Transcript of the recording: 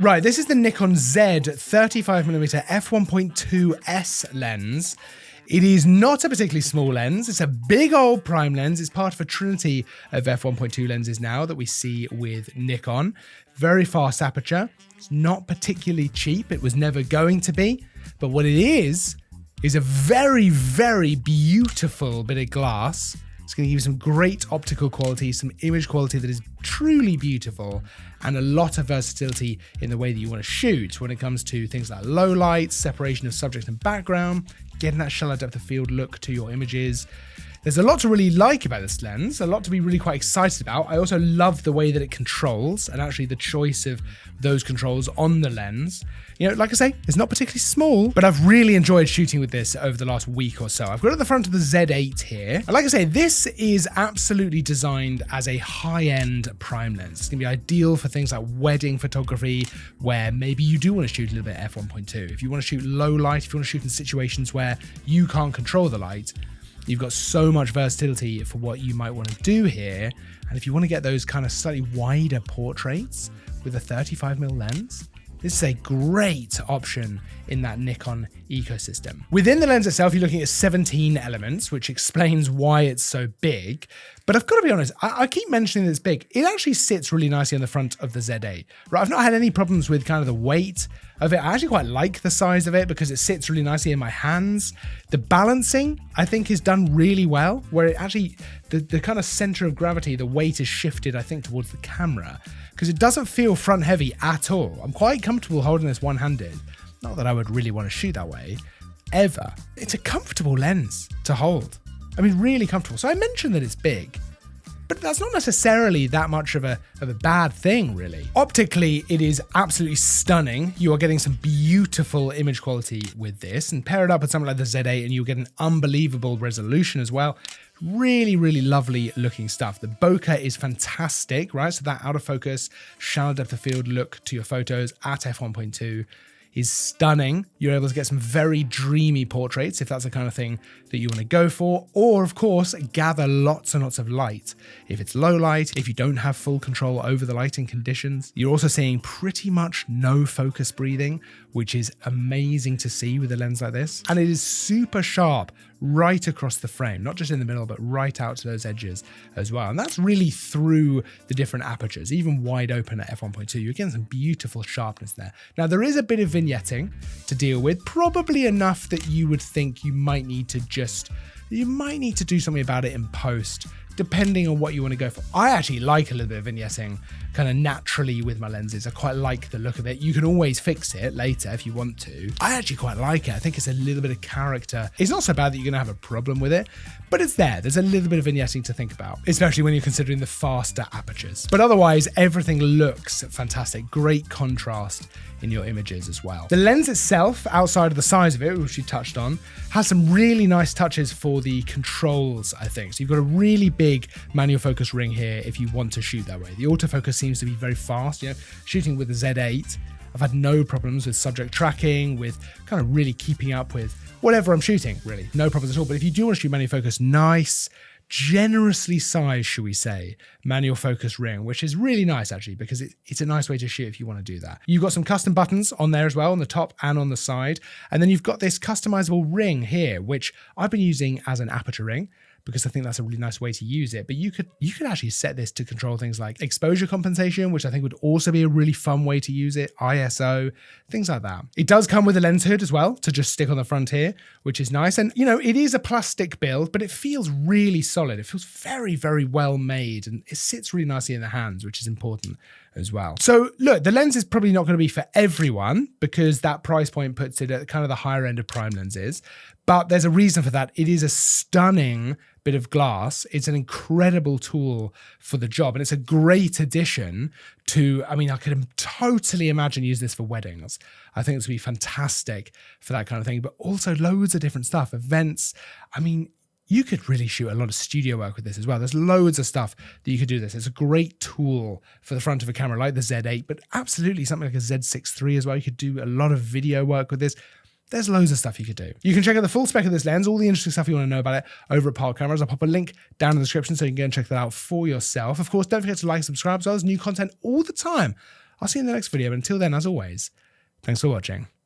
Right, this is the Nikon Z 35mm f1.2s lens. It is not a particularly small lens. It's a big old prime lens. It's part of a trinity of f1.2 lenses now that we see with Nikon. Very fast aperture. It's not particularly cheap. It was never going to be. But what it is a very, very beautiful bit of glass. It's going to give you some great optical quality, some image quality that is truly beautiful, and a lot of versatility in the way that you want to shoot when it comes to things like low light, separation of subject and background, getting that shallow depth of field look to your images. There's a lot to really like about this lens, a lot to be really quite excited about. I also love the way that it controls, and actually the choice of those controls on the lens. You know, like I say, it's not particularly small, but I've really enjoyed shooting with this over the last week or so. I've got it at the front of the Z8 here. And like I say, this is absolutely designed as a high-end prime lens. It's gonna be ideal for things like wedding photography, where maybe you do want to shoot a little bit f1.2. If you want to shoot low light, if you want to shoot in situations where you can't control the light, you've got so much versatility for what you might want to do here. And if you want to get those kind of slightly wider portraits with a 35mm lens, this is a great option in that Nikon ecosystem. Within the lens itself, you're looking at 17 elements, which explains why it's so big. But I've got to be honest, I keep mentioning that it's big. It actually sits really nicely on the front of the Z8. Right, I've not had any problems with kind of the weight of it. I actually quite like the size of it because it sits really nicely in my hands. The balancing, I think, is done really well, where it actually, the kind of center of gravity, the weight is shifted, I think, towards the camera, because it doesn't feel front heavy at all. I'm quite comfortable holding this one-handed. Not that I would really want to shoot that way, ever. It's a comfortable lens to hold. I mean, really comfortable. So I mentioned that it's big, but that's not necessarily that much of a bad thing, really. Optically, it is absolutely stunning. You are getting some beautiful image quality with this, and pair it up with something like the Z8 and you'll get an unbelievable resolution as well. Really, really lovely looking stuff. The bokeh is fantastic, right? So that out of focus, shallow depth of field look to your photos at f1.2 is stunning. You're able to get some very dreamy portraits if that's the kind of thing that you want to go for, or of course, gather lots and lots of light. If it's low light, if you don't have full control over the lighting conditions, you're also seeing pretty much no focus breathing, which is amazing to see with a lens like this. And it is super sharp right across the frame, not just in the middle, but right out to those edges as well. And that's really through the different apertures, even wide open at f1.2. You're getting some beautiful sharpness there. Now, there is a bit of vignetting to deal with, probably enough that you would think you might need to do something about it in post, depending on what you want to go for. I actually like a little bit of vignetting kind of naturally with my lenses. I quite like the look of it. You can always fix it later if you want to. I actually quite like it. I think it's a little bit of character. It's not so bad that you're going to have a problem with it, but it's there. There's a little bit of vignetting to think about, especially when you're considering the faster apertures. But otherwise, everything looks fantastic. Great contrast in your images as well. The lens itself, outside of the size of it, which we touched on, has some really nice touches for the controls, I think. So you've got a really big manual focus ring here if you want to shoot that way. The autofocus seems to be very fast. You know, shooting with the Z8, I've had no problems with subject tracking, with kind of really keeping up with whatever I'm shooting, really. No problems at all. But if you do want to shoot manual focus, nice, generously sized, should we say, manual focus ring, which is really nice actually, because it's a nice way to shoot if you want to do that. You've got some custom buttons on there as well, on the top and on the side. And then you've got this customizable ring here, which I've been using as an aperture ring, because I think that's a really nice way to use it. But you could actually set this to control things like exposure compensation, which I think would also be a really fun way to use it, ISO, things like that. It does come with a lens hood as well to just stick on the front here, which is nice. And you know, it is a plastic build, but it feels really solid. It feels very, very well made, and it sits really nicely in the hands, which is important as well. So look, the lens is probably not going to be for everyone, because that price point puts it at kind of the higher end of prime lenses. But there's a reason for that. It is a stunning bit of glass. It's an incredible tool for the job. And it's a great addition to, I mean, I could totally imagine using this for weddings. I think it's going to be fantastic for that kind of thing, but also loads of different stuff, events. I mean, you could really shoot a lot of studio work with this as well. There's loads of stuff that you could do this. It's a great tool for the front of a camera like the Z8, but absolutely something like a Z6 III as well. You could do a lot of video work with this. There's loads of stuff you could do. You can check out the full spec of this lens, all the interesting stuff you want to know about it over at Optical Cameras. I'll pop a link down in the description so you can go and check that out for yourself. Of course, don't forget to like and subscribe as well. There's new content all the time I'll see you in the next video. But until then, as always, thanks for watching.